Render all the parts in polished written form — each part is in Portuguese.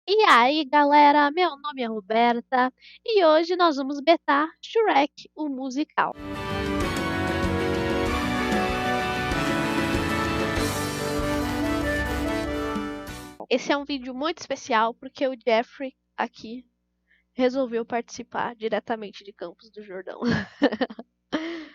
E aí, galera, meu nome é Roberta e hoje nós vamos betar Shrek, o musical. Esse é um vídeo muito especial porque o Jeffrey aqui resolveu participar diretamente de Campos do Jordão.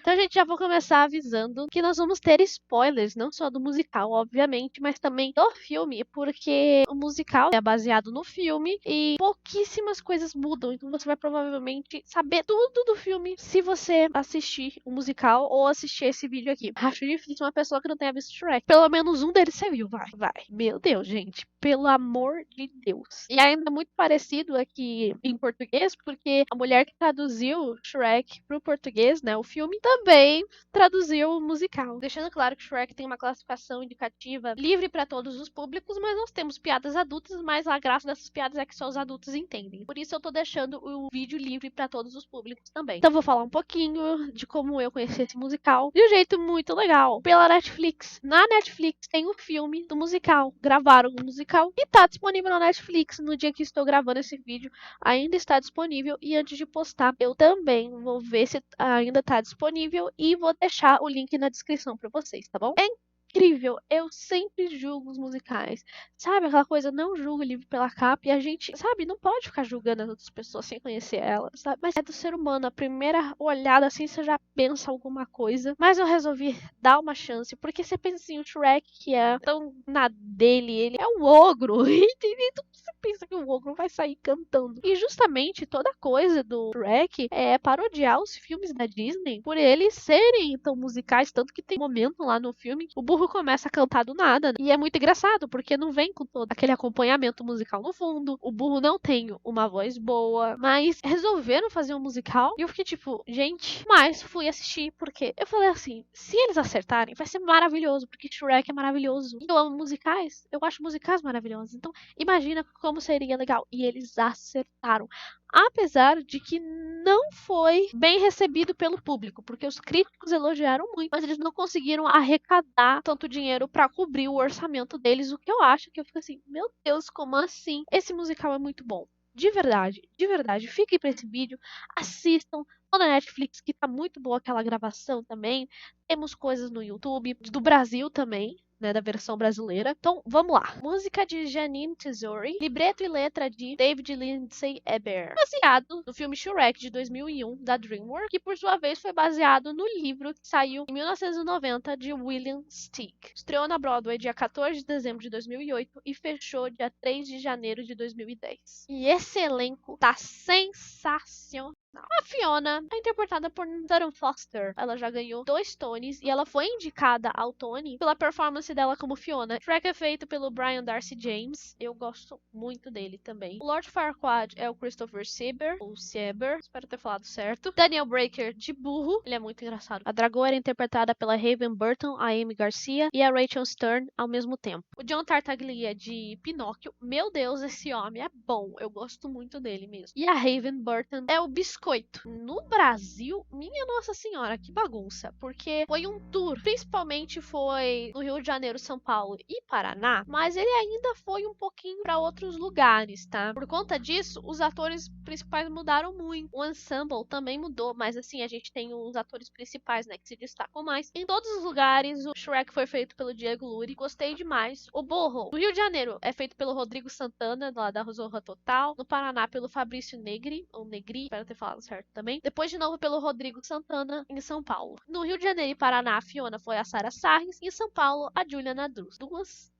Então a gente já vou começar avisando que nós vamos ter spoilers, não só do musical, obviamente, mas também do filme, porque o musical é baseado no filme e pouquíssimas coisas mudam, então você vai provavelmente saber tudo do filme se você assistir o musical ou assistir esse vídeo aqui. Acho difícil uma pessoa que não tenha visto Shrek. Pelo menos um deles você viu, vai. Meu Deus, gente, pelo amor de Deus. E ainda muito parecido aqui em português, porque a mulher que traduziu Shrek pro português, né, o filme, também traduziu o musical. Deixando claro que Shrek tem uma classificação indicativa livre para todos os públicos, mas nós temos piadas adultas, mas a graça dessas piadas é que só os adultos entendem. Por isso eu tô deixando o vídeo livre para todos os públicos também. Então vou falar um pouquinho de como eu conheci esse musical de um jeito muito legal, pela Netflix. Na Netflix tem o filme do musical, gravaram o musical e tá disponível na Netflix. No dia que estou gravando esse vídeo, ainda está disponível e antes de postar, eu também vou ver se ainda está disponível e vou deixar o link na descrição para vocês, tá bom? É incrível, eu sempre julgo os musicais. Sabe aquela coisa, não julgo o livro pela capa e a gente, sabe, não pode ficar julgando as outras pessoas sem conhecer elas, sabe? Mas é do ser humano, a primeira olhada assim você já pensa alguma coisa. Mas eu resolvi dar uma chance, porque você pensa assim, o Shrek que é tão na dele, ele é um ogro, entendeu? Você pensa que o ogro vai sair cantando. E justamente toda coisa do Shrek é parodiar os filmes da Disney por eles serem tão musicais, tanto que tem um momento lá no filme o burro começa a cantar do nada. E é muito engraçado, porque não vem com todo aquele acompanhamento musical no fundo. O burro não tem uma voz boa, mas resolveram fazer um musical e eu fiquei tipo, gente, mas fui assistir porque eu falei assim, se eles acertarem, vai ser maravilhoso, porque Shrek é maravilhoso. Eu amo musicais, eu acho musicais maravilhosos. Então, imagina como seria legal. E eles acertaram. Apesar de que não foi bem recebido pelo público, porque os críticos elogiaram muito, mas eles não conseguiram arrecadar tanto dinheiro para cobrir o orçamento deles, o que eu acho que eu fico assim, meu Deus, como assim? Esse musical é muito bom. De verdade, fiquem para esse vídeo, assistam na Netflix, que tá muito boa aquela gravação também. Temos coisas no YouTube, do Brasil também, né, da versão brasileira. Então, vamos lá. Música de Janine Tesori, libreto e letra de David Lindsay Eber. Baseado no filme Shrek de 2001 da DreamWorks, que por sua vez foi baseado no livro que saiu em 1990 de William Steig. Estreou na Broadway dia 14 de dezembro de 2008 e fechou dia 3 de janeiro de 2010. E esse elenco tá sensacional. A Fiona é interpretada por Sutton Foster. Ela já ganhou 2 Tonys e ela foi indicada ao Tony pela performance dela como Fiona. Shrek é feito pelo Brian Darcy James. Eu gosto muito dele também. O Lord Farquaad é o Christopher Sieber, ou Sieber, espero ter falado certo. Daniel Breaker de burro, ele é muito engraçado. A Dragoa era interpretada pela Raven Burton, a Amy Garcia e a Rachel Stern ao mesmo tempo. O John Tartaglia de Pinóquio, meu Deus, esse homem é bom. Eu gosto muito dele mesmo. E a Raven Burton é o Biscoito. No Brasil, minha Nossa Senhora, que bagunça. Porque foi um tour, principalmente foi no Rio de Janeiro, São Paulo e Paraná, mas ele ainda foi um pouquinho para outros lugares, tá? Por conta disso, os atores principais mudaram muito. O ensemble também mudou, mas assim, a gente tem os atores principais, né, que se destacam mais. Em todos os lugares, o Shrek foi feito pelo Diego Luri, gostei demais. O Burro, no Rio de Janeiro, é feito pelo Rodrigo Santana, lá da Zorra Total. No Paraná, pelo Fabrício Negri, ou Negri, espero ter falado certo também. Depois, de novo, pelo Rodrigo Santana, em São Paulo. No Rio de Janeiro e Paraná, a Fiona foi a Sarah Sarris. Em São Paulo, a Juliana Drus. Duas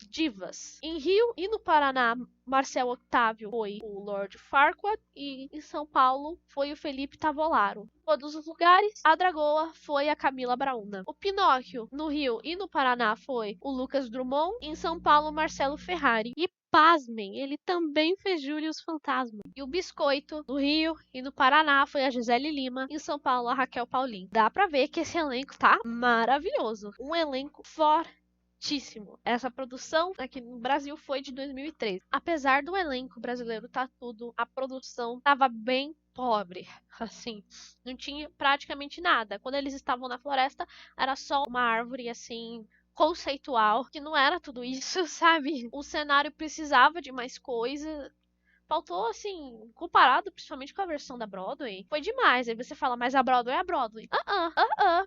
divas. Em Rio e no Paraná, Marcel Octávio foi o Lord Farquaad e em São Paulo foi o Felipe Tavolaro. Em todos os lugares, a Dragoa foi a Camila Brauna. O Pinóquio, no Rio e no Paraná, foi o Lucas Drummond. Em São Paulo, Marcelo Ferrari. E pasmem, ele também fez Július Fantasma. E o Biscoito, no Rio e no Paraná, foi a Gisele Lima. Em São Paulo, a Raquel Paulin. Dá pra ver que esse elenco tá maravilhoso. Um elenco fortíssimo. Essa produção aqui no Brasil foi de 2013. Apesar do elenco brasileiro tá tudo, a produção tava bem pobre, assim, não tinha praticamente nada. Quando eles estavam na floresta, era só uma árvore, assim, conceitual, que não era tudo isso, sabe? O cenário precisava de mais coisa. Faltou, assim, comparado principalmente com a versão da Broadway, foi demais. Aí você fala, mas a Broadway é a Broadway.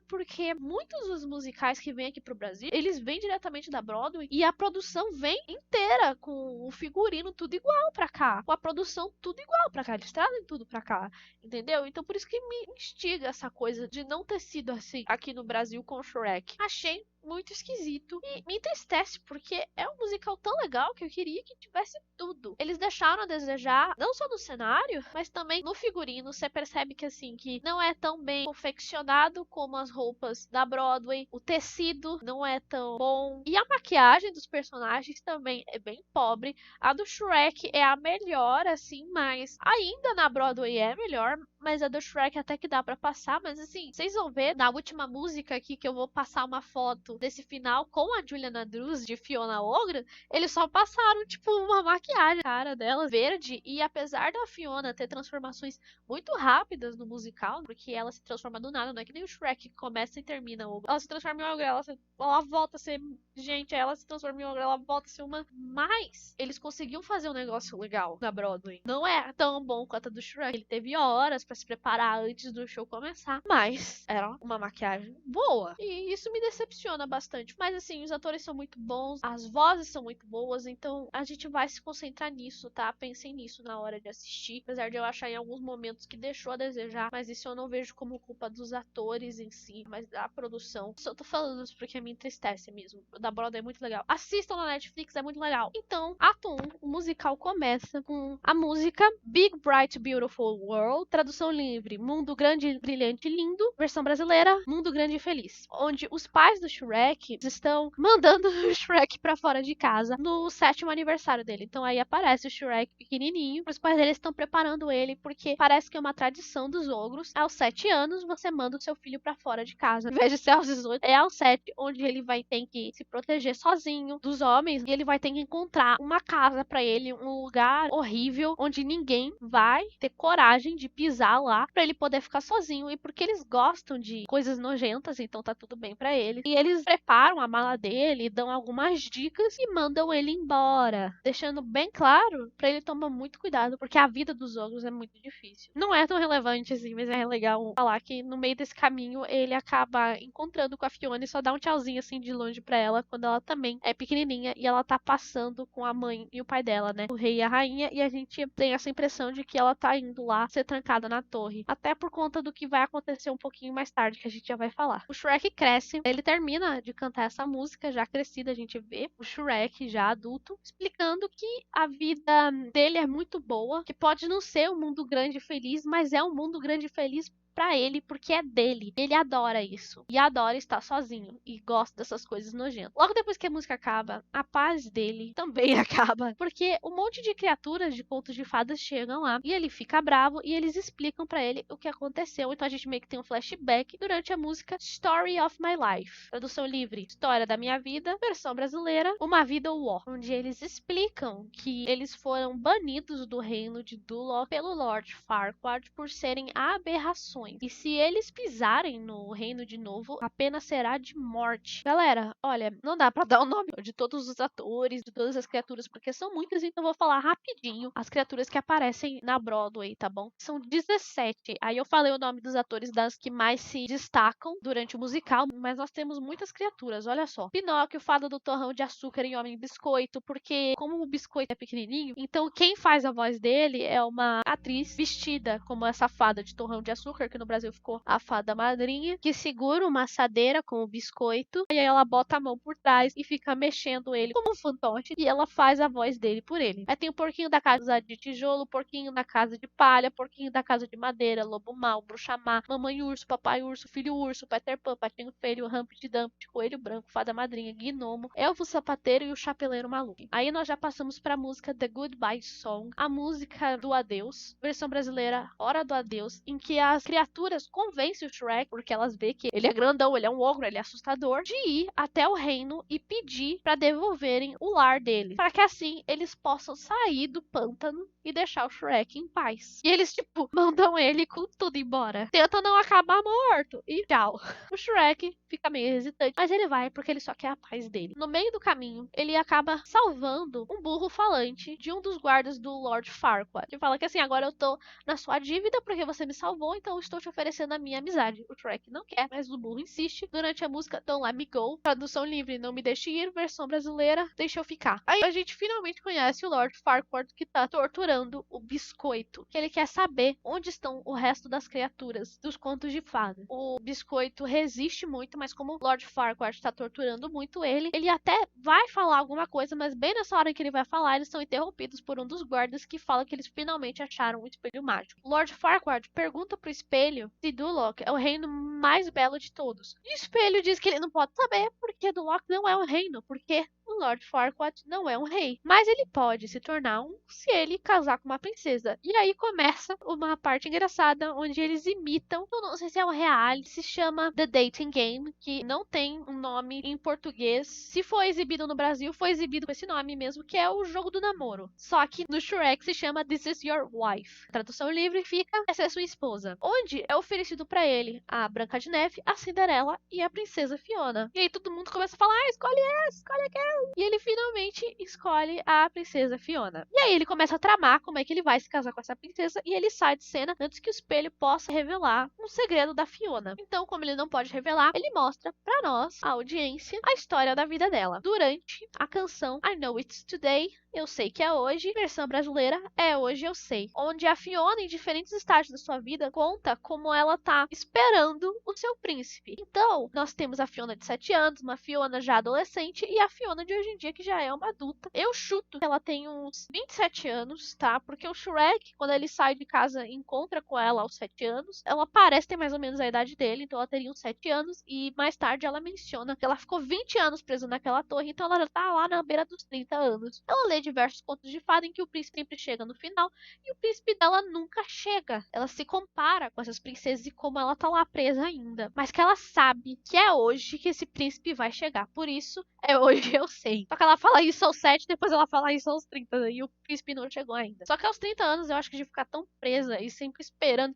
Porque muitos dos musicais que vêm aqui pro Brasil, eles vêm diretamente da Broadway e a produção vem inteira, com o figurino tudo igual pra cá, com a produção tudo igual pra cá, eles trazem tudo pra cá, entendeu? Então por isso que me instiga essa coisa de não ter sido assim aqui no Brasil com o Shrek. Achei muito esquisito e me entristece porque é um musical tão legal que eu queria que tivesse tudo. Eles deixaram a desejar, não só no cenário, mas também no figurino. Você percebe que assim, que não é tão bem confeccionado como as roupas da Broadway, o tecido não é tão bom e a maquiagem dos personagens também é bem pobre. A do Shrek é a melhor, assim, mas ainda na Broadway é melhor, mas a do Shrek até que dá pra passar, mas assim, vocês vão ver na última música aqui que eu vou passar uma foto desse final com a Juliana Andrews de Fiona Ogre, eles só passaram, tipo, uma maquiagem na cara dela verde, e apesar da Fiona ter transformações muito rápidas no musical, porque ela se transforma do nada, não é que nem o Shrek que começa e termina ogro. Ela se transforma em ogro, ela volta a ser gente, ela se transforma em ogro, ela volta a ser uma... Mas eles conseguiam fazer um negócio legal na Broadway. Não é tão bom quanto a do Shrek. Ele teve horas pra se preparar antes do show começar, mas era uma maquiagem boa. E isso me decepciona bastante. Mas assim, os atores são muito bons, as vozes são muito boas, então a gente vai se concentrar nisso, tá? Pensem nisso na hora de assistir. Apesar de eu achar em alguns momentos que deixou a desejar, mas isso eu não vejo como culpa dos atores em si, mas da produção. Só tô falando isso porque me entristece mesmo. O da Broadway é muito legal. Assistam na Netflix, é muito legal. Então, ato 1, o musical começa com a música Big Bright Beautiful World, tradução livre, Mundo Grande, Brilhante e Lindo, versão brasileira, Mundo Grande e Feliz, onde os pais do Shrek estão mandando o Shrek pra fora de casa no 7º aniversário dele. Então aí aparece o Shrek pequenininho, os pais dele estão preparando ele porque parece que é uma tradição dos ogros. Aos 7 anos você manda o seu filho pra fora de casa, ao invés de ser aos 18, é aos 7, onde ele vai ter que se proteger sozinho dos homens e ele vai ter que encontrar uma casa pra ele, um lugar horrível onde ninguém vai ter coragem de pisar lá pra ele poder ficar sozinho, e porque eles gostam de coisas nojentas, então tá tudo bem pra eles. E eles preparam a mala dele, dão algumas dicas e mandam ele embora, deixando bem claro pra ele tomar muito cuidado, porque a vida dos ogros é muito difícil. Não é tão relevante assim, mas é legal falar que no meio desse caminho ele acaba encontrando com a Fiona e só dá um tchauzinho assim de longe pra ela, quando ela também é pequenininha e ela tá passando com a mãe e o pai dela, né? O rei e a rainha, e a gente tem essa impressão de que ela tá indo lá ser trancada na torre. Até por conta do que vai acontecer um pouquinho mais tarde, que a gente já vai falar. O Shrek cresce, ele termina de cantar essa música, já crescida, a gente vê o Shrek já adulto, explicando que a vida dele é muito boa, que pode não ser um mundo grande e feliz, mas é um mundo grande e feliz pra ele, porque é dele. Ele adora isso. E adora estar sozinho. E gosta dessas coisas nojentas. Logo depois que a música acaba, a paz dele também acaba. Porque um monte de criaturas de contos de fadas chegam lá. E ele fica bravo. E eles explicam pra ele o que aconteceu. Então a gente meio que tem um flashback durante a música Story of My Life. Tradução livre. História da minha vida. Versão brasileira. Uma Vida War. Onde eles explicam que eles foram banidos do reino de Duloc pelo Lord Farquaad por serem aberrações. E se eles pisarem no reino de novo, a pena será de morte. Galera, olha, não dá pra dar o nome de todos os atores, de todas as criaturas, porque são muitas, então eu vou falar rapidinho as criaturas que aparecem na Broadway, tá bom? São 17. Aí eu falei o nome dos atores das que mais se destacam durante o musical, mas nós temos muitas criaturas, olha só. Pinóquio, Fada do Torrão de Açúcar e Homem Biscoito, porque como o biscoito é pequenininho, então quem faz a voz dele é uma atriz vestida como essa fada de torrão de açúcar, que no Brasil ficou a fada madrinha, que segura uma assadeira com o biscoito, e aí ela bota a mão por trás e fica mexendo ele como um fantoche, e ela faz a voz dele por ele. Aí tem o porquinho da casa de tijolo, o porquinho da casa de palha, porquinho da casa de madeira, lobo mau, bruxa má, mamãe urso, papai urso, filho urso, Peter Pan, patinho feio, Humpty Dumpty, coelho branco, fada madrinha, gnomo, elfo sapateiro e o chapeleiro maluco. Aí nós já passamos pra música The Goodbye Song, a música do adeus, versão brasileira Hora do Adeus, em que as criaturas convencem o Shrek, porque elas vê que ele é grandão, ele é um ogro, ele é assustador, de ir até o reino e pedir pra devolverem o lar dele, para que assim eles possam sair do pântano e deixar o Shrek em paz. E eles, tipo, mandam ele com tudo embora. Tenta não acabar morto. E tchau. O Shrek fica meio hesitante bastante, mas ele vai porque ele só quer a paz dele. No meio do caminho, ele acaba salvando um burro falante de um dos guardas do Lord Farquaad. Ele fala que assim, agora eu tô na sua dívida porque você me salvou, então eu estou te oferecendo a minha amizade. O Shrek não quer, mas o burro insiste. Durante a música Don't Let Me Go, tradução livre, Não Me Deixe Ir, versão brasileira, Deixa Eu Ficar. Aí a gente finalmente conhece o Lord Farquaad que tá torturando o Biscoito, que ele quer saber onde estão o resto das criaturas dos contos de fada. O Biscoito resiste muito, mas como o Lord Farquaad tá torturando muito ele até vai falar alguma coisa, mas bem nessa hora que ele vai falar, eles são interrompidos por um dos guardas que fala que eles finalmente acharam um espelho mágico. Lord Farquaad pergunta pro espelho se Duloc é o reino mais belo de todos. E o espelho diz que ele não pode saber porque Duloc não é um reino, porque o Lord Farquaad não é um rei. Mas ele pode se tornar um se ele casar com uma princesa. E aí começa uma parte engraçada onde eles imitam, eu não sei se é um reality, se chama The Dating Game, que não tem um nome em português. Se for exibido no Brasil, foi exibido com esse nome mesmo, que é o jogo do namoro. Só que no Shrek se chama This Is Your Wife. Tradução livre fica Essa é sua esposa. Onde é oferecido pra ele a Branca de Neve, a Cinderela e a princesa Fiona. E aí todo mundo começa a falar, escolhe essa, escolhe aquela. E ele finalmente escolhe a princesa Fiona. E aí ele começa a tramar como é que ele vai se casar com essa princesa e ele sai de cena antes que o espelho possa revelar um segredo da Fiona. Então, como ele não pode revelar, ele mostra pra nós, a audiência, a história da vida dela. Durante a canção I Know It's Today, Eu Sei Que É Hoje, versão brasileira, É Hoje Eu Sei. Onde a Fiona, em diferentes estágios da sua vida, conta como ela tá esperando o seu príncipe. Então, nós temos a Fiona de 7 anos, uma Fiona já adolescente e a Fiona de hoje em dia que já é uma adulta. Eu chuto que ela tem uns 27 anos, tá? Porque o Shrek, quando ele sai de casa e encontra com ela aos 7 anos, ela parece ter mais ou menos a idade dele, então ela teria uns 7 anos e mais tarde ela menciona que ela ficou 20 anos presa naquela torre, então ela já tá lá na beira dos 30 anos. Ela lê diversos contos de fada em que o príncipe sempre chega no final e o príncipe dela nunca chega. Ela se compara com essas princesas e como ela tá lá presa ainda. Mas que ela sabe que é hoje que esse príncipe vai chegar. Por isso, é hoje eu sei. Só que ela fala isso aos 7, depois ela fala isso aos 30 e o príncipe não chegou ainda. Só que aos 30 anos eu acho que de ficar tão presa e sempre esperando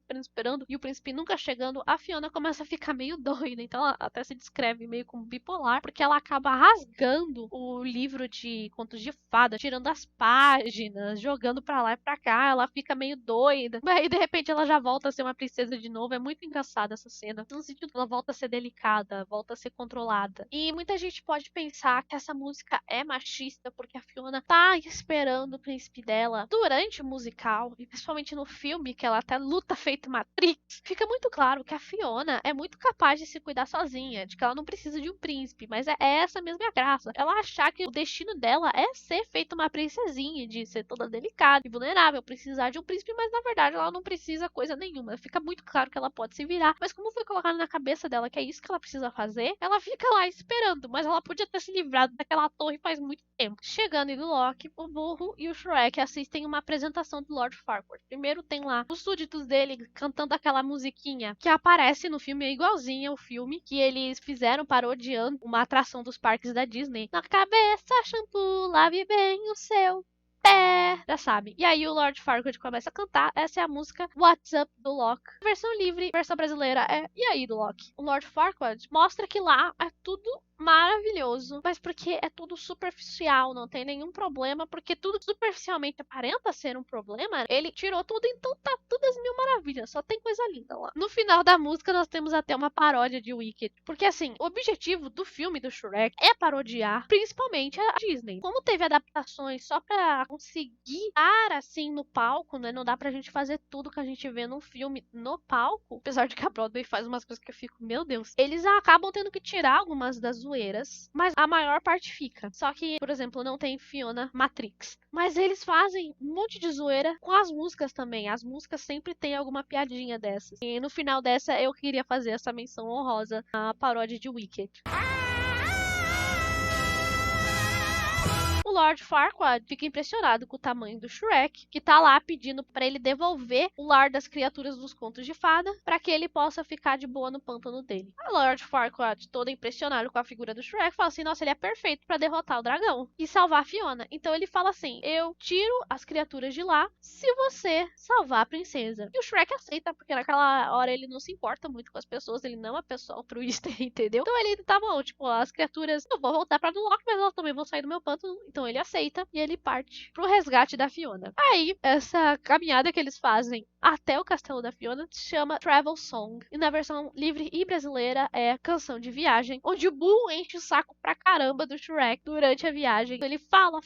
e o príncipe nunca chegando, a Fiona começa a ficar meio doida. Então ela até se descreve meio como bipolar, porque ela acaba rasgando o livro de contos de fada, tirando as páginas, jogando pra lá e pra cá. Ela fica meio doida. Mas aí de repente ela já volta a ser uma princesa de novo. É muito engraçada essa cena. No sentido que ela volta a ser delicada, volta a ser controlada. E muita gente pode pensar que essa música é machista porque a Fiona tá esperando o príncipe dela durante o musical, e principalmente no filme, que ela até luta feito Matrix. Fica muito claro que a Fiona é muito capaz de se cuidar sozinha, de que ela não precisa de um príncipe, mas é essa mesma a graça. Ela achar que o destino dela é ser feita uma princesinha, de ser toda delicada e vulnerável, precisar de um príncipe, mas na verdade ela não precisa coisa nenhuma. Fica muito claro que ela pode se virar, mas como foi colocado na cabeça dela que é isso que ela precisa fazer, ela fica lá esperando, mas ela podia ter se livrado daquela torre faz muito tempo. Chegando em Duloc, o burro e o Shrek assistem uma apresentação do Lord Farquaad. Primeiro tem lá os súditos dele cantando aquela musiquinha que aparece no filme, é igualzinha ao filme que eles fizeram parodiando uma atração dos parques da Disney. Na cabeça, shampoo, lave bem o seu pé, já sabe. E aí o Lord Farquaad começa a cantar. Essa é a música What's Up Duloc. Versão livre, versão brasileira é E aí Duloc. O Lord Farquaad mostra que lá é tudo maravilhoso, mas porque é tudo superficial, não tem nenhum problema, porque tudo superficialmente aparenta ser um problema, ele tirou tudo, então tá tudo as mil maravilhas, só tem coisa linda lá. No final da música nós temos até uma paródia de Wicked, porque assim, o objetivo do filme do Shrek é parodiar principalmente a Disney. Como teve adaptações só pra conseguir estar assim no palco, né, não dá pra gente fazer tudo que a gente vê no filme no palco, apesar de que a Broadway faz umas coisas que eu fico, meu Deus, eles acabam tendo que tirar algumas das zoeiras, mas a maior parte fica. Só que, por exemplo, não tem Fiona Matrix. Mas eles fazem um monte de zoeira com as músicas também. As músicas sempre tem alguma piadinha dessas. E no final dessa eu queria fazer essa menção honrosa à paródia de Wicked. o Lord Farquaad fica impressionado com o tamanho do Shrek, que tá lá pedindo pra ele devolver o lar das criaturas dos contos de fada, pra que ele possa ficar de boa no pântano dele. O Lord Farquaad, todo impressionado com a figura do Shrek, fala assim, nossa, ele é perfeito pra derrotar o dragão e salvar a Fiona. Então ele fala assim, eu tiro as criaturas de lá se você salvar a princesa. E o Shrek aceita, porque naquela hora ele não se importa muito com as pessoas, ele não é uma pessoa altruísta, entendeu? Então ele tá bom, tipo, as criaturas, eu vou voltar pra Duloc, mas elas também vão sair do meu pântano. Então ele aceita e ele parte pro resgate da Fiona. Aí, essa caminhada que eles fazem até o castelo da Fiona se chama Travel Song. E na versão livre e brasileira é Canção de Viagem, onde o Boo enche o saco pra caramba do Shrek durante a viagem. Ele fala, o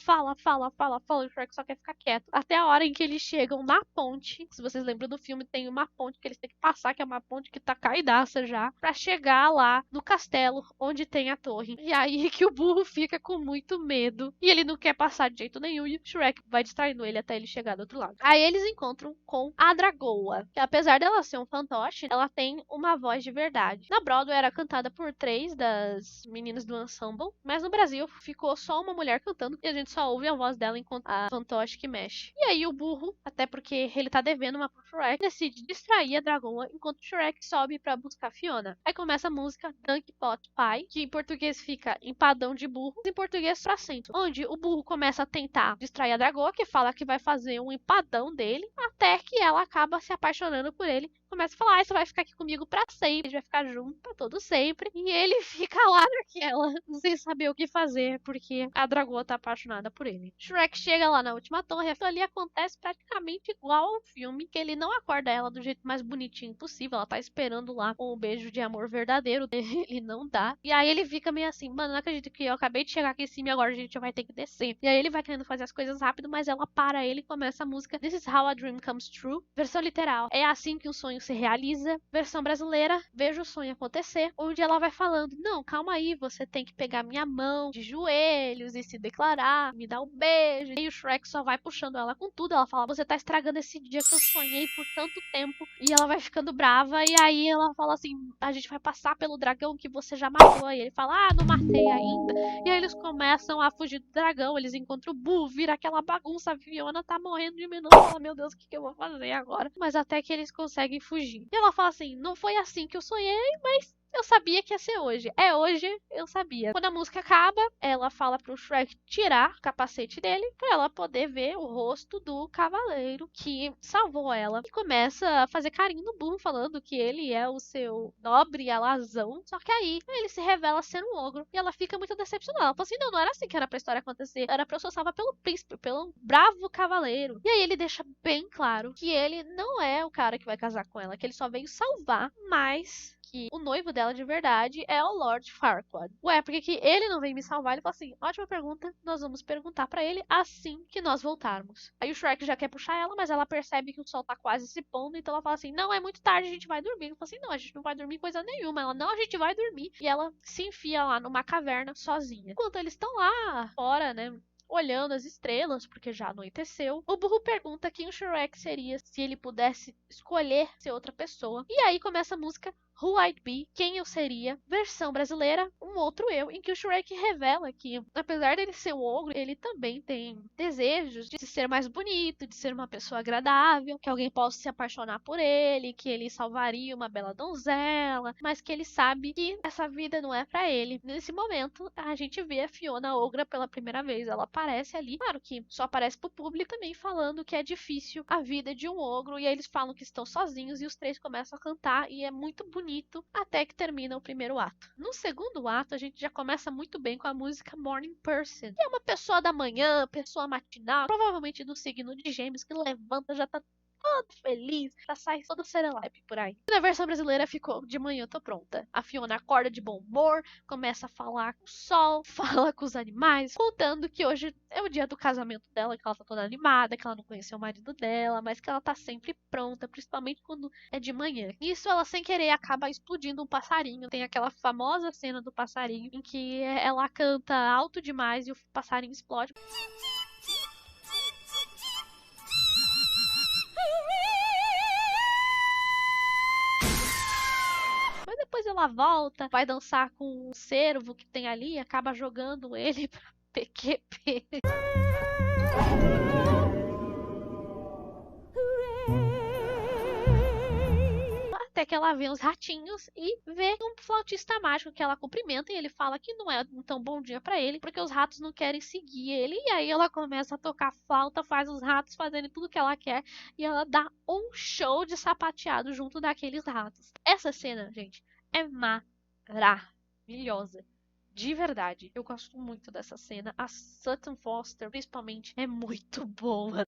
Shrek só quer ficar quieto. Até a hora em que eles chegam na ponte. Se vocês lembram do filme, tem uma ponte que eles têm que passar, que é uma ponte que tá caidaça já, pra chegar lá no castelo onde tem a torre. E aí que o burro fica com muito medo. E ele não quer passar de jeito nenhum. E o Shrek vai distraindo ele até ele chegar do outro lado. Aí eles encontram com a Dragoa, que apesar dela ser um fantoche, ela tem uma voz de verdade. Na Broadway era cantada por 3 das meninas do ensemble, mas no Brasil ficou só uma mulher cantando e a gente só ouve a voz dela enquanto a fantoche que mexe. E aí o burro, até porque ele tá devendo uma pro Shrek, decide distrair a Dragoa enquanto o Shrek sobe pra buscar Fiona. Aí começa a música Dunk Pot Pie, que em português fica empadão de burro, em português pra sempre, onde o burro começa a tentar distrair a Dragoa, que fala que vai fazer um empadão dele, até que ela acaba se apaixonando por ele. Começa a falar, você vai ficar aqui comigo pra sempre, a gente vai ficar junto pra todo sempre. E ele fica lá naquela, sem saber o que fazer, porque a Dragoa tá apaixonada por ele. Shrek chega lá na última torre, e ali acontece praticamente igual ao filme, que ele não acorda ela do jeito mais bonitinho possível, ela tá esperando lá com o beijo de amor verdadeiro dele, ele não dá. E aí ele fica meio assim, mano, não acredito que eu acabei de chegar aqui em cima e agora a gente vai ter que descer. E aí ele vai querendo fazer as coisas rápido, mas ela para ele e começa a música This is how a dream comes true. Versão literal, é assim que um sonho se realiza. Versão brasileira, veja o sonho acontecer, onde ela vai falando, não, calma aí, você tem que pegar minha mão de joelhos e se declarar, me dar um beijo. E o Shrek só vai puxando ela com tudo, ela fala, você tá estragando esse dia que eu sonhei por tanto tempo. E ela vai ficando brava, e aí ela fala assim, a gente vai passar pelo dragão que você já matou. E ele fala, ah, não matei ainda. E aí eles começam a fugir do dragão, eles encontram o Boo, vira aquela bagunça, a Fiona tá morrendo de medo, ela fala, meu Deus, o que eu vou fazer agora? Mas até que eles conseguem fugir. E ela fala assim, não foi assim que eu sonhei, mas eu sabia que ia ser hoje. É hoje, eu sabia. Quando a música acaba, ela fala pro Shrek tirar o capacete dele pra ela poder ver o rosto do cavaleiro que salvou ela. E começa a fazer carinho no burro, falando que ele é o seu nobre alazão. Só que aí ele se revela ser um ogro. E ela fica muito decepcionada. Ela fala assim, não era assim que era pra história acontecer. Era pra eu ser salva pelo príncipe, pelo bravo cavaleiro. E aí ele deixa bem claro que ele não é o cara que vai casar com ela, que ele só veio salvar, mas que o noivo dela de verdade é o Lord Farquaad. Ué, por que ele não veio me salvar? Ele fala assim, ótima pergunta, nós vamos perguntar pra ele assim que nós voltarmos. Aí o Shrek já quer puxar ela, mas ela percebe que o sol tá quase se pondo, então ela fala assim, não, é muito tarde, a gente vai dormir. Ele fala assim, não, a gente não vai dormir coisa nenhuma. Ela, não, a gente vai dormir. E ela se enfia lá numa caverna sozinha. Enquanto eles estão lá fora, né, olhando as estrelas, porque já anoiteceu, o burro pergunta quem o Shrek seria se ele pudesse escolher ser outra pessoa. E aí começa a música Who I'd Be, Quem Eu Seria, versão brasileira, Um Outro Eu, em que o Shrek revela que, apesar dele ser um ogro, ele também tem desejos de ser mais bonito, de ser uma pessoa agradável, que alguém possa se apaixonar por ele, que ele salvaria uma bela donzela, mas que ele sabe que essa vida não é pra ele. Nesse momento, a gente vê a Fiona ogra pela primeira vez, ela aparece ali, claro que só aparece pro público também, falando que é difícil a vida de um ogro, e aí eles falam que estão sozinhos, e os 3 começam a cantar, e é muito bonito até que termina o primeiro ato. No segundo ato, a gente já começa muito bem com a música Morning Person, que é uma pessoa da manhã, pessoa matinal, provavelmente do signo de Gêmeos, que levanta, já tá todo feliz, já sai toda serelepe por aí. Na versão brasileira ficou De Manhã Tô Pronta. A Fiona acorda de bom humor, começa a falar com o sol, fala com os animais, contando que hoje é o dia do casamento dela, que ela tá toda animada, que ela não conheceu o marido dela, mas que ela tá sempre pronta, principalmente quando é de manhã. Isso ela sem querer acaba explodindo um passarinho. Tem aquela famosa cena do passarinho em que ela canta alto demais e o passarinho explode. Depois ela volta, vai dançar com um cervo que tem ali, acaba jogando ele PQP. Até que ela vê os ratinhos e vê um flautista mágico que ela cumprimenta e ele fala que não é um tão bom dia pra ele, porque os ratos não querem seguir ele. E aí ela começa a tocar flauta, faz os ratos fazendo tudo que ela quer e ela dá um show de sapateado junto daqueles ratos. Essa cena, gente, é maravilhosa. De verdade, eu gosto muito dessa cena. A Sutton Foster, principalmente, é muito boa.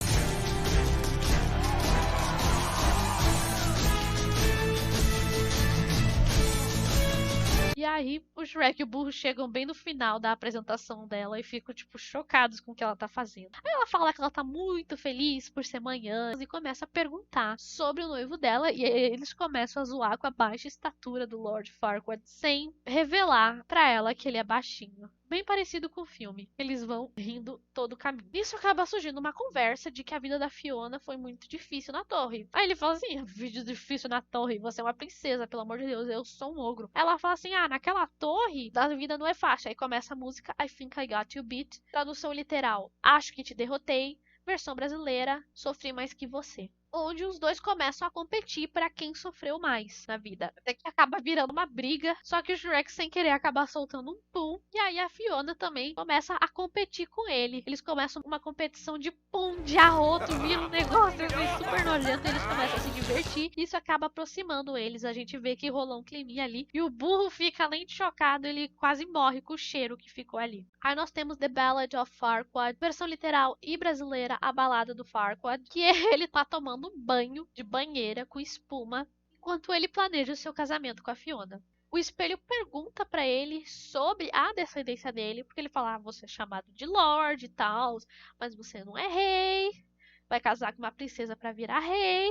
E aí, o Shrek e o Burro chegam bem no final da apresentação dela e ficam, tipo, chocados com o que ela tá fazendo. Aí ela fala que ela tá muito feliz por ser manhã e começa a perguntar sobre o noivo dela. E aí eles começam a zoar com a baixa estatura do Lord Farquaad sem revelar pra ela que ele é baixinho. Bem parecido com o filme. Eles vão rindo todo o caminho. Nisso acaba surgindo uma conversa de que a vida da Fiona foi muito difícil na torre. Aí ele fala assim: vídeo difícil na torre, você é uma princesa, pelo amor de Deus, eu sou um ogro. Ela fala assim: naquela torre, a vida não é fácil. Aí começa a música I Think I Got You Beat. Tradução literal: Acho que te derrotei. Versão brasileira: Sofri mais que você. Onde os dois começam a competir para quem sofreu mais na vida. Até que acaba virando uma briga, só que o Shrek sem querer acaba soltando um pum. E aí a Fiona também começa a competir com ele. Eles começam uma competição de pum, de arroto, vira um negócio super nojento. Eles começam a se divertir. Isso acaba aproximando eles. A gente vê que rolou um climinha ali. E o burro fica além de chocado, ele quase morre com o cheiro que ficou ali. Aí nós temos The Ballad of Farquaad, versão literal e brasileira, a balada do Farquaad, que ele tá tomando um banho de banheira com espuma enquanto ele planeja o seu casamento com a Fiona. O espelho pergunta pra ele sobre a descendência dele, porque ele fala: você é chamado de Lord e tal, mas você não é rei, vai casar com uma princesa pra virar rei.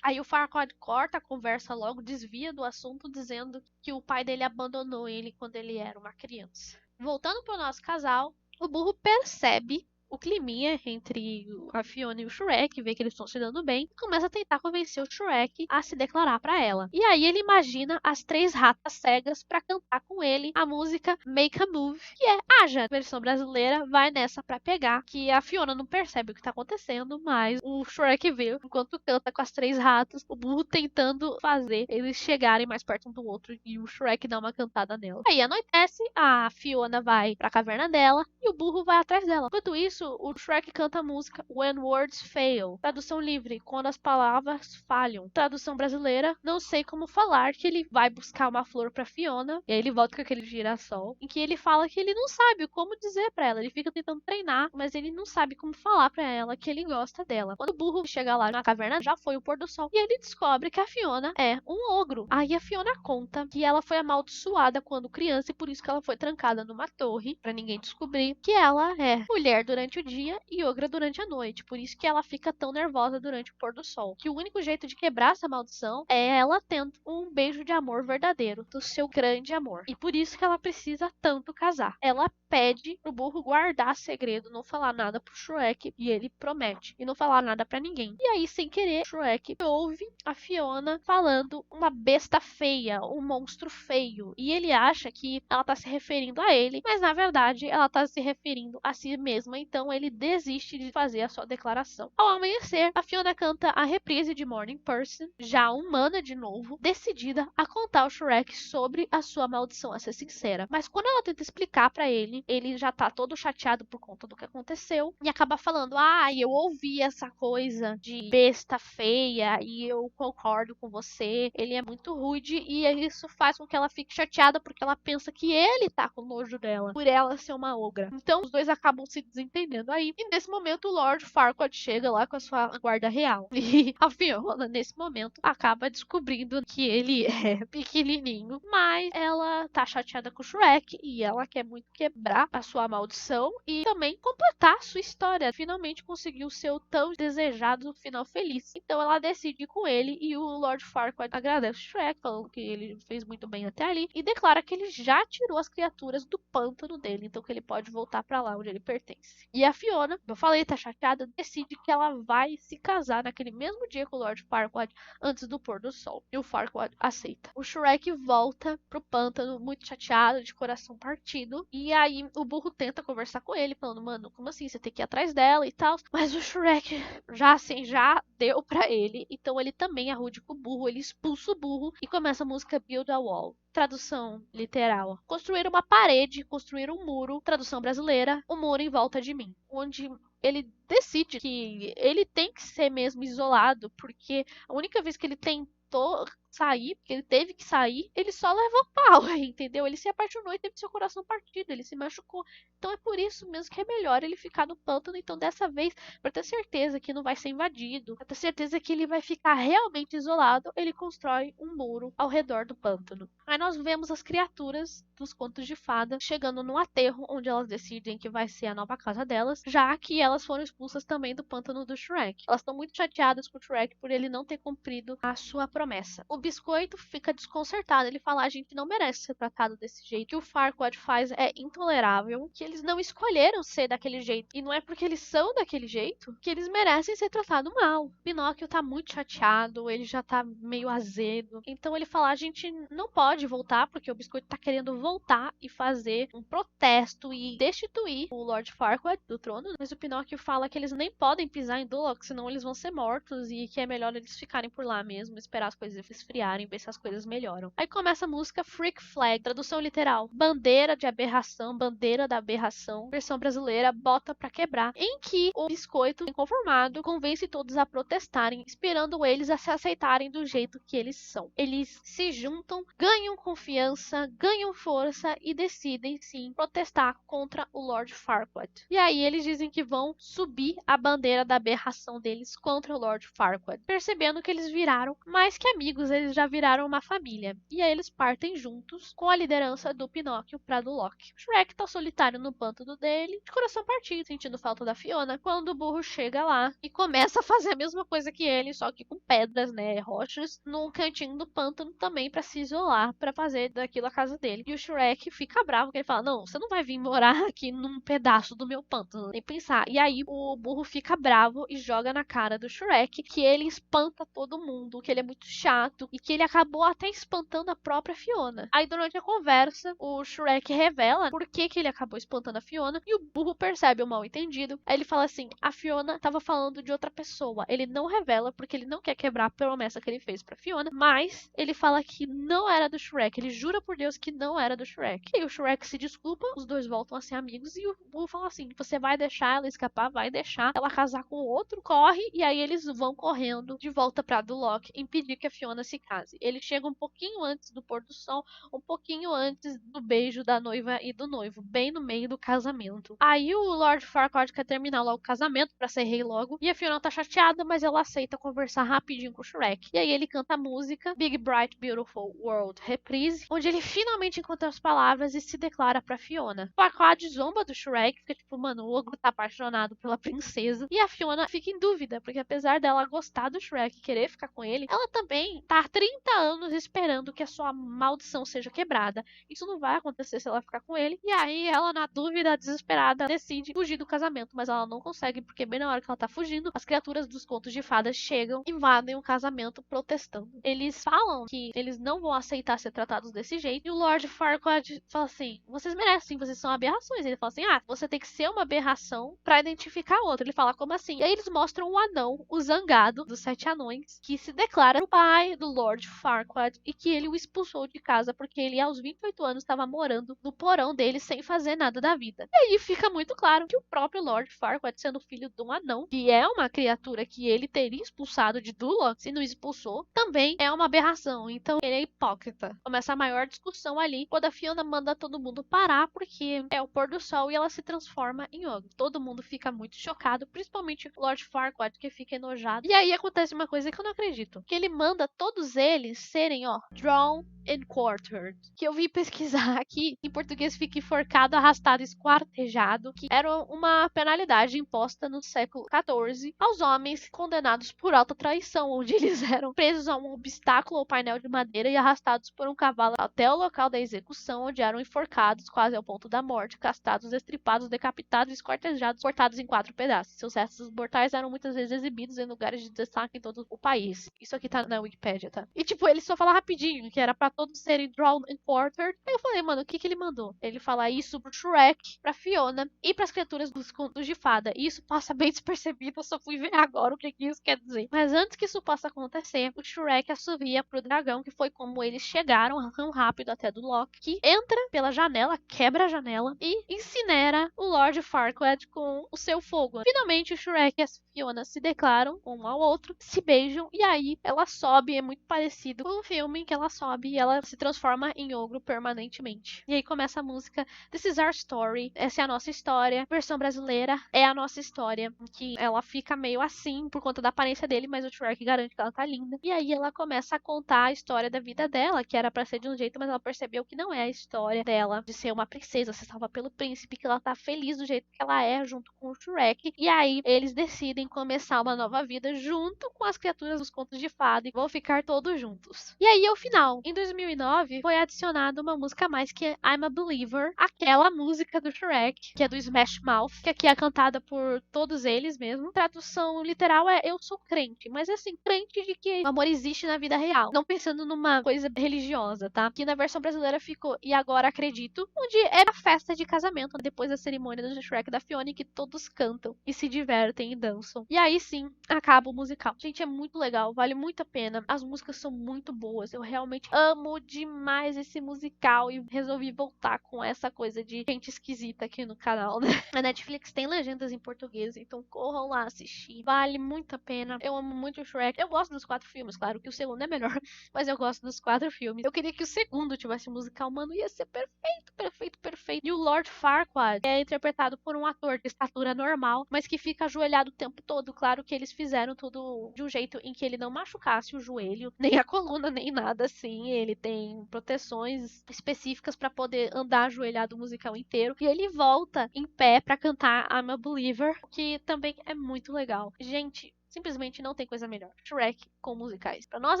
Aí o Farquaad corta a conversa logo, desvia do assunto, dizendo que o pai dele abandonou ele quando ele era uma criança. Voltando pro nosso casal, o burro percebe o climinha entre a Fiona e o Shrek, vê que eles estão se dando bem, e começa a tentar convencer o Shrek a se declarar pra ela. E aí ele imagina as 3 ratas cegas pra cantar com ele a música Make a Move, que é Haja. Versão brasileira, vai nessa pra pegar, que a Fiona não percebe o que tá acontecendo, mas o Shrek vê, enquanto canta com as 3 ratas, o burro tentando fazer eles chegarem mais perto um do outro e o Shrek dá uma cantada nela. Aí anoitece, a Fiona vai pra caverna dela e o burro vai atrás dela. Enquanto isso, o Shrek canta a música When Words Fail. Tradução livre: quando as palavras falham. Tradução brasileira: não sei como falar, que ele vai buscar uma flor pra Fiona. E aí ele volta com aquele girassol, em que ele fala que ele não sabe como dizer pra ela. Ele fica tentando treinar, mas ele não sabe como falar pra ela que ele gosta dela. Quando o burro chega lá na caverna, já foi o pôr do sol. E ele descobre que a Fiona é um ogro. Aí a Fiona conta que ela foi amaldiçoada quando criança e por isso que ela foi trancada numa torre, pra ninguém descobrir que ela é mulher durante o dia e ogra durante a noite. Por isso que ela fica tão nervosa durante o pôr do sol. Que o único jeito de quebrar essa maldição é ela tendo um beijo de amor verdadeiro, do seu grande amor. E por isso que ela precisa tanto casar. Ela pede pro burro guardar segredo, não falar nada pro Shrek, e ele promete, e não falar nada pra ninguém. E aí, sem querer, Shrek ouve a Fiona falando uma besta feia, um monstro feio, e ele acha que ela tá se referindo a ele, mas na verdade ela tá se referindo a si mesma, então ele desiste de fazer a sua declaração. Ao amanhecer, a Fiona canta a reprise de Morning Person, já humana de novo, decidida a contar ao Shrek sobre a sua maldição, a ser sincera. Mas quando ela tenta explicar pra ele, ele já tá todo chateado por conta do que aconteceu e acaba falando: eu ouvi essa coisa de besta feia e eu concordo com você, ele é muito rude, e isso faz com que ela fique chateada porque ela pensa que ele tá com nojo dela, por ela ser uma ogra. Então os dois acabam se desentendendo aí, e nesse momento o Lord Farquaad chega lá com a sua guarda real e a Fiona nesse momento acaba descobrindo que ele é pequenininho, mas ela tá chateada com o Shrek e ela quer muito quebrar a sua maldição e também completar a sua história, finalmente conseguir o seu tão desejado final feliz. Então ela decide ir com ele e o Lord Farquaad agradece o Shrek, falando que ele fez muito bem até ali e declara que ele já tirou as criaturas do pântano dele, então que ele pode voltar pra lá onde ele pertence. E a Fiona, eu falei, tá chateada, decide que ela vai se casar naquele mesmo dia com o Lord Farquaad, antes do pôr do sol. E o Farquaad aceita. O Shrek volta pro pântano muito chateado, de coração partido. E aí o burro tenta conversar com ele, falando, mano, como assim? Você tem que ir atrás dela e tal. Mas o Shrek já deu pra ele. Então ele também é rude com o burro, ele expulsa o burro e começa a música Build a Wall. Tradução literal: construir uma parede, construir um muro. Tradução brasileira: um muro em volta de mim. Onde ele decide que ele tem que ser mesmo isolado, porque a única vez que ele tentou sair, porque ele teve que sair, ele só levou pau, entendeu? Ele se apaixonou e teve seu coração partido, ele se machucou. Então é por isso mesmo que é melhor ele ficar no pântano. Então dessa vez, para ter certeza que não vai ser invadido, para ter certeza que ele vai ficar realmente isolado, ele constrói um muro ao redor do pântano. Aí nós vemos as criaturas dos contos de fada chegando no aterro, onde elas decidem que vai ser a nova casa delas, já que elas foram expulsas também do pântano do Shrek. Elas estão muito chateadas com o Shrek por ele não ter cumprido a sua promessa. O Biscoito fica desconcertado, ele fala, a gente não merece ser tratado desse jeito, que o Farquaad faz é intolerável, que eles não escolheram ser daquele jeito, e não é porque eles são daquele jeito que eles merecem ser tratados mal. Pinóquio tá muito chateado, ele já tá meio azedo, então ele fala, a gente não pode voltar, porque o Biscoito tá querendo voltar e fazer um protesto e destituir o Lord Farquaad do trono, mas o Pinóquio fala que eles nem podem pisar em Duloc, senão eles vão ser mortos, e que é melhor eles ficarem por lá mesmo, esperar as coisas esfriarem, ver se as coisas melhoram. Aí começa a música Freak Flag, tradução literal: bandeira de aberração, bandeira da aberração, versão brasileira, bota pra quebrar, em que o Biscoito, inconformado, convence todos a protestarem, esperando eles a se aceitarem do jeito que eles são. Eles se juntam, ganham confiança, ganham força e decidem sim protestar contra o Lord Farquaad. E aí eles dizem que vão subir a bandeira da aberração deles contra o Lord Farquaad, percebendo que eles viraram mais que amigos, eles já viraram uma família. E aí eles partem juntos com a liderança do Pinóquio pra Duloc. Shrek tá solitário no pântano dele, de coração partido, sentindo falta da Fiona, quando o burro chega lá e começa a fazer a mesma coisa que ele, só que com pedras, né, rochas, num cantinho do pântano também pra se isolar, pra fazer daquilo a casa dele. E o Shrek fica bravo, porque ele fala, não, você não vai vir morar aqui num pedaço do meu pântano, nem pensar. E aí o burro fica bravo e joga na cara do Shrek que ele espanta todo mundo, que ele é muito chato e que ele acabou até espantando a própria Fiona. Aí durante a conversa, o Shrek revela por que ele acabou espantando a Fiona e o burro percebe o mal entendido. Aí ele fala assim, a Fiona tava falando de outra pessoa. Ele não revela porque ele não quer quebrar a promessa que ele fez pra Fiona, mas ele fala que não era do Shrek. Ele jura por Deus que não era do Shrek. E o Shrek se desculpa, os dois voltam a ser amigos e o burro fala assim, você vai deixar ela escapar, vai deixar ela casar com o outro, corre. E aí eles vão correndo de volta pra Duloc, impedir que a Fiona se case. Ele chega um pouquinho antes do pôr do sol, um pouquinho antes do beijo da noiva e do noivo, bem no meio do casamento. Aí o Lord Farquaad quer terminar logo o casamento pra ser rei logo, e a Fiona tá chateada, mas ela aceita conversar rapidinho com o Shrek. E aí ele canta a música Big Bright Beautiful World Reprise, onde ele finalmente encontra as palavras e se declara pra Fiona. Farquaad zomba do Shrek, fica tipo, mano, o ogro tá apaixonado pela princesa, e a Fiona fica em dúvida, porque apesar dela gostar do Shrek e querer ficar com ele, ela também tá há 30 anos esperando que a sua maldição seja quebrada. Isso não vai acontecer se ela ficar com ele. E aí ela, na dúvida, desesperada, decide fugir do casamento, mas ela não consegue, porque bem na hora que ela tá fugindo, as criaturas dos contos de fadas chegam, invadem o casamento protestando. Eles falam que eles não vão aceitar ser tratados desse jeito, e o Lord Farquaad fala assim, vocês merecem, vocês são aberrações. Ele fala assim, você tem que ser uma aberração pra identificar outro. Ele fala, como assim? E aí eles mostram o anão, o zangado dos 7 anões, que se declara o pai do Lord Farquaad e que ele o expulsou de casa porque ele aos 28 anos estava morando no porão dele sem fazer nada da vida. E aí fica muito claro que o próprio Lord Farquaad, sendo filho de um anão, que é uma criatura que ele teria expulsado de Duloc, se não expulsou, também é uma aberração. Então ele é hipócrita. Começa a maior discussão ali, quando a Fiona manda todo mundo parar porque é o pôr do sol e ela se transforma em ogro. Todo mundo fica muito chocado, principalmente o Lord Farquaad, que fica enojado. E aí acontece uma coisa que eu não acredito, que ele manda todos eles serem, drawn and quartered, que eu vim pesquisar aqui, em português fica enforcado, arrastado, esquartejado, que era uma penalidade imposta no século XIV aos homens condenados por alta traição, onde eles eram presos a um obstáculo ou painel de madeira e arrastados por um cavalo até o local da execução, onde eram enforcados quase ao ponto da morte, castrados, estripados, decapitados, esquartejados, cortados em 4 pedaços. Seus restos mortais eram muitas vezes exibidos em lugares de destaque em todo o país. Isso aqui tá na Wikipédia, tá? E tipo, ele só fala rapidinho, que era pra todos serem drawn and quartered. Aí eu falei, mano, o que ele mandou? Ele fala isso pro Shrek, pra Fiona e pras criaturas dos contos de fada. E isso passa bem despercebido, eu só fui ver agora o que isso quer dizer. Mas antes que isso possa acontecer, o Shrek assovia pro dragão, que foi como eles chegaram tão rápido até do Loki, que entra pela janela, quebra a janela e incinera o Lord Farquaad com o seu fogo. Finalmente o Shrek e a Fiona se declaram um ao outro, se beijam e aí ela sobe, é muito parecido com o filme em que ela sobe e ela se transforma em ogro permanentemente. E aí começa a música This is our story, essa é a nossa história, versão brasileira é a nossa história, que ela fica meio assim por conta da aparência dele, mas o Shrek garante que ela tá linda. E aí ela começa a contar a história da vida dela, que era pra ser de um jeito, mas ela percebeu que não é a história dela de ser uma princesa, ser salva pelo príncipe, que ela tá feliz do jeito que ela é junto com o Shrek. E aí eles decidem começar uma nova vida junto com as criaturas dos contos de fada e vão ficar todos juntos. E aí, ao final, em 2009, foi adicionada uma música a mais que é I'm a Believer, aquela música do Shrek, que é do Smash Mouth, que aqui é cantada por todos eles mesmo. Tradução literal é eu sou crente, mas assim, crente de que o amor existe na vida real, não pensando numa coisa religiosa, tá? Que na versão brasileira ficou E Agora Acredito, onde é a festa de casamento, depois da cerimônia do Shrek e da Fiona, que todos cantam e se divertem e dançam. E aí sim, acaba o musical. Gente, é muito legal, vale muito a pena. As músicas são muito boas. Eu realmente amo demais esse musical e resolvi voltar com essa coisa de gente esquisita aqui no canal, né? A Netflix tem legendas em português, então corram lá assistir. Vale muito a pena. Eu amo muito o Shrek. Eu gosto dos 4 filmes, claro que o segundo é melhor, mas eu gosto dos 4 filmes. Eu queria que o segundo tivesse musical, mano, ia ser perfeito, perfeito, perfeito. E o Lord Farquaad é interpretado por um ator de estatura normal, mas que fica ajoelhado o tempo todo. Claro que eles fizeram tudo de um jeito em que ele não machucasse o joelho, nem a coluna, nem nada assim. Ele tem proteções específicas para poder andar ajoelhado o musical inteiro. E ele volta em pé para cantar I'm a Believer, que também é muito legal. Gente, simplesmente não tem coisa melhor. Shrek com musicais. Para nós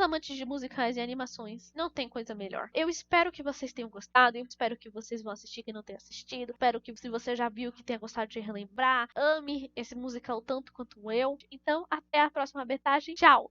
amantes de musicais e animações, não tem coisa melhor. Eu espero que vocês tenham gostado. Eu espero que vocês vão assistir quem não tem assistido. Espero que se você já viu que tenha gostado de relembrar. Ame esse musical tanto quanto eu. Então, até a próxima betagem. Tchau!